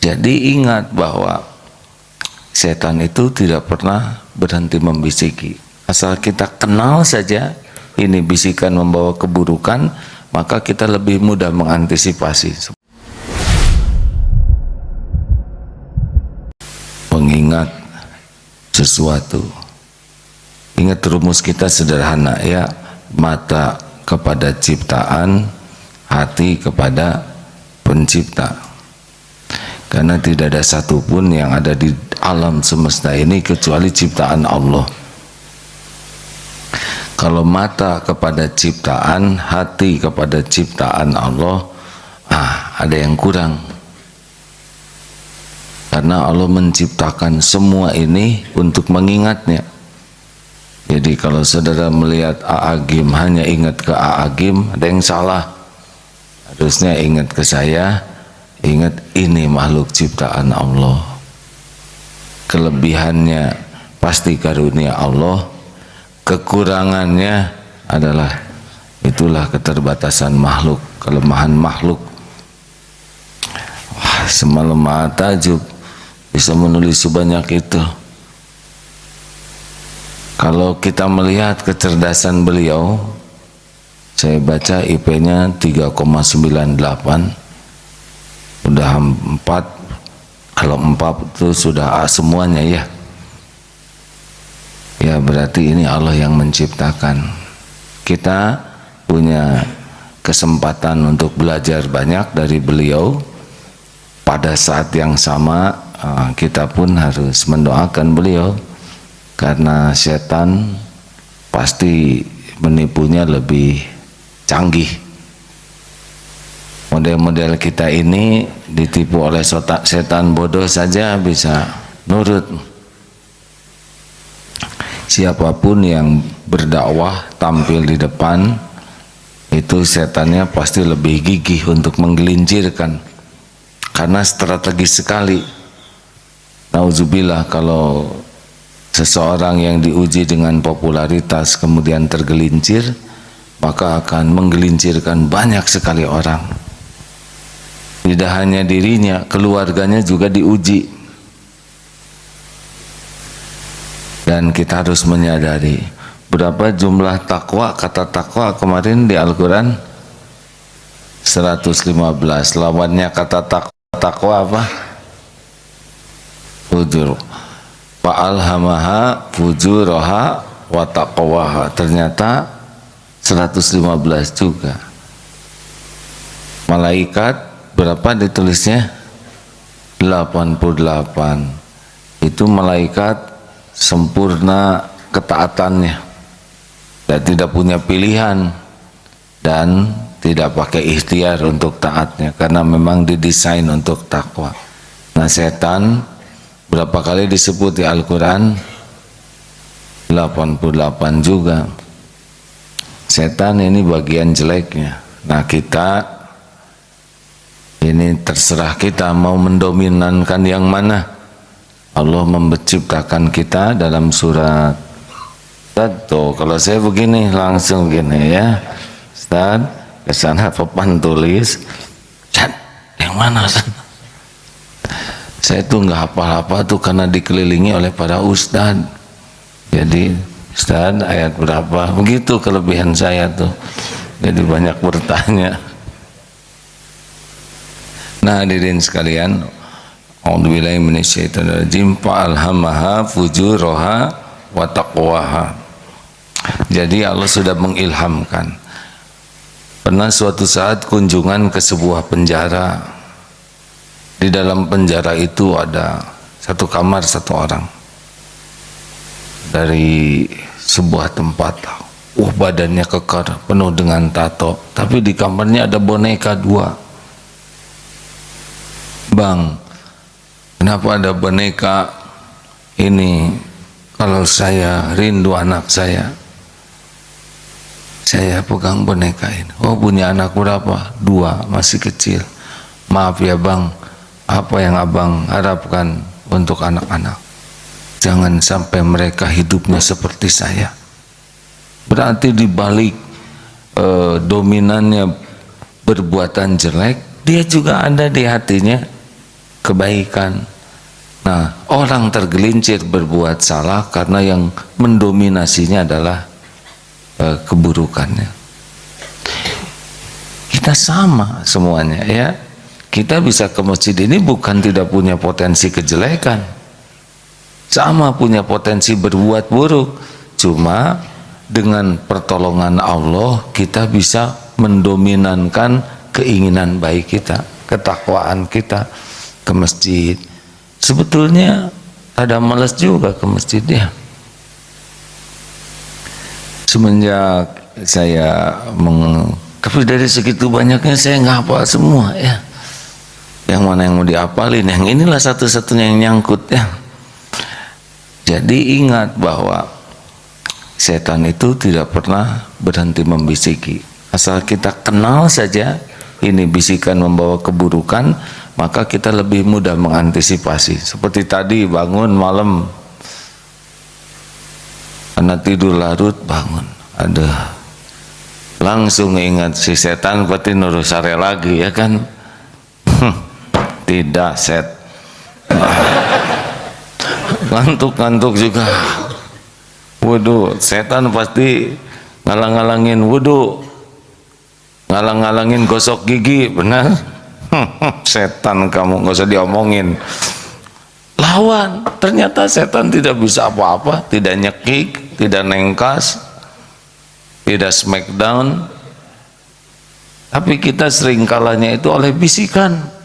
Jadi ingat bahwa setan itu tidak pernah berhenti membisiki. Asal kita kenal saja ini bisikan membawa keburukan, maka kita lebih mudah mengantisipasi. Mengingat sesuatu. Ingat rumus kita sederhana ya, mata kepada ciptaan, hati kepada pencipta. Karena tidak ada satupun yang ada di alam semesta ini kecuali ciptaan Allah. Kalau mata kepada ciptaan, hati kepada ciptaan Allah, ada yang kurang. Karena Allah menciptakan semua ini untuk mengingatnya. Jadi kalau saudara melihat A'agim hanya ingat ke A'agim, ada yang salah. Harusnya ingat ke saya, ingat ini makhluk ciptaan Allah. Kelebihannya pasti karunia Allah, kekurangannya adalah itulah keterbatasan makhluk, kelemahan makhluk. Wah, semalam takjub bisa menulis sebanyak itu. Kalau kita melihat kecerdasan beliau, saya baca IP-nya 3,98, udah 4, kalau 4 itu sudah A semuanya ya. Ya berarti ini Allah yang menciptakan. Kita punya kesempatan untuk belajar banyak dari beliau. Pada saat yang sama kita pun harus mendoakan beliau, karena setan pasti menipunya lebih canggih. Model-model kita ini ditipu oleh setan bodoh saja bisa nurut. Siapapun yang berdakwah tampil di depan, itu setannya pasti lebih gigih untuk menggelincirkan, karena strategis sekali. Nauzubillah kalau seseorang yang diuji dengan popularitas kemudian tergelincir, maka akan menggelincirkan banyak sekali orang. Tidak hanya dirinya, keluarganya juga diuji. Dan kita harus menyadari berapa jumlah takwa. Kata takwa kemarin di Al-Quran 115. Lawannya kata takwa apa? Fujur. Fa'alhamaha fujuraha wa taqwaha. Ternyata 115 juga. Malaikat berapa ditulisnya? 88. Itu malaikat sempurna ketaatannya dan tidak punya pilihan dan tidak pakai ikhtiar untuk taatnya, karena memang didesain untuk takwa. Nah, setan berapa kali disebut di Al-Quran? 88 juga. Setan ini bagian jeleknya. Nah, kita ini terserah kita mau mendominankan yang mana. Allah menciptakan kita dalam surat tuh, kalau saya begini langsung gini ya, Ustaz, kesana papan tulis, Ustaz, yang mana Ustaz? Saya tuh nggak hafal-hafal tuh karena dikelilingi oleh para ustaz. Jadi Ustaz ayat berapa? Begitu kelebihan saya tuh. Jadi banyak bertanya. Nah, hadirin sekalian, a'udzubillahi minasyaitonirrajim, fa'alhamaha fujuraha wa taqwaha. Jadi Allah sudah mengilhamkan. Pernah suatu saat kunjungan ke sebuah penjara. Di dalam penjara itu ada satu kamar satu orang. Dari sebuah tempat, badannya kekar, penuh dengan tato, tapi di kamarnya ada boneka 2. Bang, kenapa ada boneka ini? Kalau saya rindu anak saya pegang boneka ini. Oh, punya anak berapa? 2, masih kecil. Maaf ya bang, apa yang abang harapkan untuk anak-anak? Jangan sampai mereka hidupnya seperti saya. Berarti dibalik dominannya perbuatan jelek, dia juga ada di hatinya kebaikan. Nah, orang tergelincir berbuat salah karena yang mendominasinya adalah keburukannya. Kita sama semuanya ya. Kita bisa ke masjid ini bukan tidak punya potensi kejelekan, sama punya potensi berbuat buruk. Cuma dengan pertolongan Allah kita bisa mendominankan keinginan baik kita, ketakwaan kita ke masjid. Sebetulnya ada malas juga ke masjid ya. Semenjak saya tapi dari segitu banyaknya saya nggak hafal semua ya. Yang mana yang mau diapalin, yang inilah satu-satunya yang nyangkut ya. Jadi ingat bahwa setan itu tidak pernah berhenti membisiki. Asal kita kenal saja ini bisikan membawa keburukan, maka kita lebih mudah mengantisipasi. Seperti tadi bangun malam karena tidur larut, bangun, ada langsung ingat si setan berarti nurut sare lagi ya kan. Tidak set ngantuk juga. Wudu, setan pasti ngalang-ngalangin wudu, ngalang-ngalangin gosok gigi, benar? Setan kamu, nggak usah diomongin. Lawan, ternyata setan tidak bisa apa-apa, tidak nyekik, tidak nengkas, tidak smackdown. Tapi kita sering kalahnya itu oleh bisikan.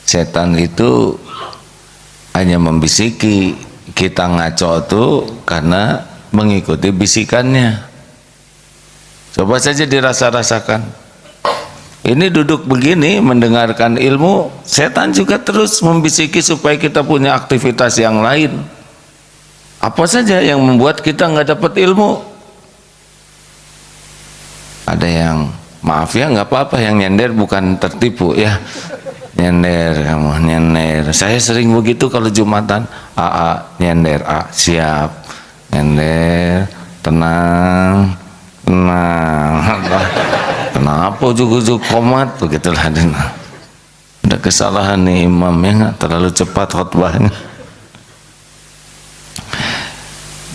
Setan itu hanya membisiki, kita ngaco tuh karena mengikuti bisikannya. Coba saja dirasa-rasakan. Ini duduk begini mendengarkan ilmu, setan juga terus membisiki supaya kita punya aktivitas yang lain. Apa saja yang membuat kita nggak dapat ilmu? Ada yang maaf ya, nggak apa-apa, yang nyender bukan tertipu ya. Nyender kamu, nyender. Saya sering begitu kalau Jumatan. Nyender, siap. Nyender, tenang, tenang. Kenapa ujuk-ujuk komat begitulah. Ada kesalahan nih imamnya, nggak terlalu cepat khutbahnya.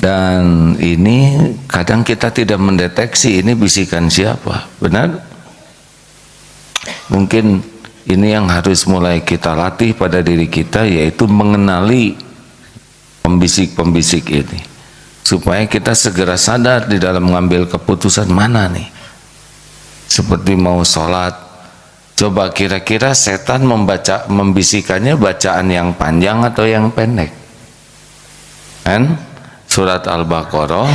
Dan ini kadang kita tidak mendeteksi ini bisikan siapa, benar? Mungkin ini yang harus mulai kita latih pada diri kita, yaitu mengenali pembisik-pembisik ini, supaya kita segera sadar di dalam mengambil keputusan mana nih. Seperti mau sholat, coba kira-kira setan membisikannya bacaan yang panjang atau yang pendek? Kan? Surat Al-Baqarah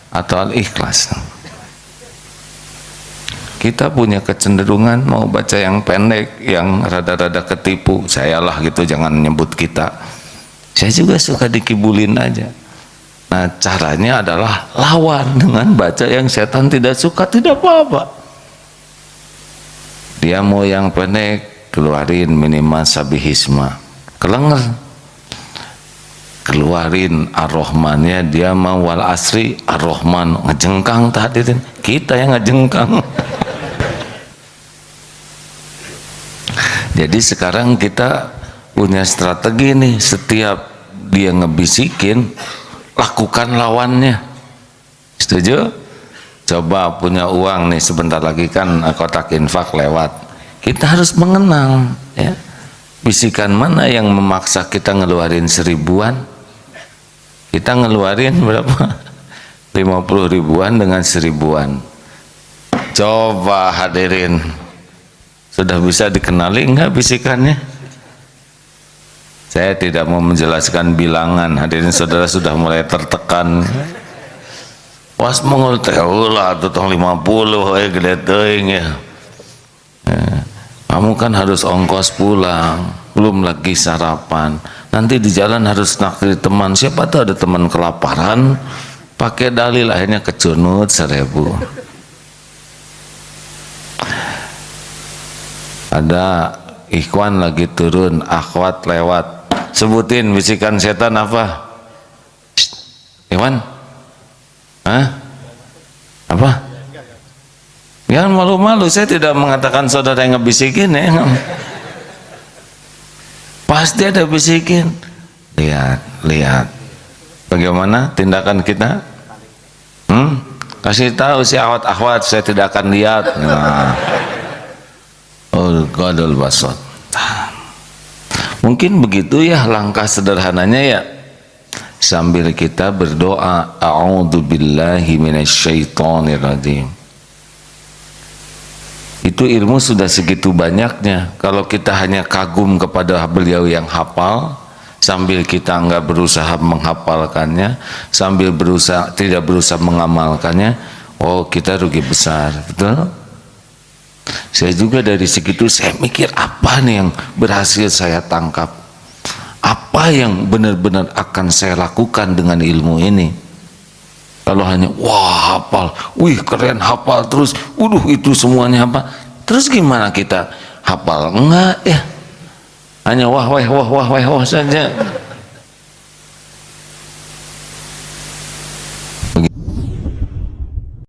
atau Al-Ikhlas. Kita punya kecenderungan mau baca yang pendek, yang rada-rada ketipu. Sayalah gitu, jangan nyebut kita. Saya juga suka dikibulin aja. Nah, caranya adalah lawan dengan baca yang setan tidak suka, tidak apa-apa. Dia mau yang pendek, keluarin minimal sabihisma. Kelenger. Keluarin Ar-Rahmannya, dia mau wal asri Ar-Rahman, ngejengkang tadi, kita yang ngejengkang. Jadi sekarang kita punya strategi nih, setiap dia ngebisikin, lakukan lawannya. Setuju? Coba punya uang nih, sebentar lagi kan kotak infak lewat. Kita harus mengenal ya, bisikan mana yang memaksa kita ngeluarin 1000-an. Kita ngeluarin berapa? 50 ribuan dengan 1000-an. Coba hadirin, sudah bisa dikenali enggak bisikannya? Saya tidak mau menjelaskan bilangan, hadirin saudara sudah mulai tertekan. Was mongol teh ulah tutong 50 gede teuing ya. Kamu kan harus ongkos pulang, belum lagi sarapan. Nanti di jalan harus naktir teman, siapa tahu ada teman kelaparan, pakai dalil akhirnya kecunut 1000. Ada ikhwan lagi turun, akhwat lewat, sebutin bisikan setan apa? Ikhwan? Hah? Apa? Jangan malu-malu, saya tidak mengatakan saudara yang ngebisikin ya. Pasti ada bisikin. Lihat. Bagaimana tindakan kita? Kasih tahu si akhwat-akhwat, saya tidak akan lihat. Nah. Oh, Qadul basot. Mungkin begitu ya langkah sederhananya ya. Sambil kita berdoa, a'udzubillahi minasyaitonirrajim. Itu ilmu sudah segitu banyaknya. Kalau kita hanya kagum kepada beliau yang hafal, sambil kita enggak berusaha menghafalkannya, sambil tidak berusaha mengamalkannya, oh kita rugi besar, betul? Saya juga dari segitu saya mikir apa nih yang berhasil saya tangkap, apa yang benar-benar akan saya lakukan dengan ilmu ini. Kalau hanya wah hafal, wih keren hafal terus, itu semuanya apa? Terus gimana kita hafal? Enggak ya, hanya wah saja.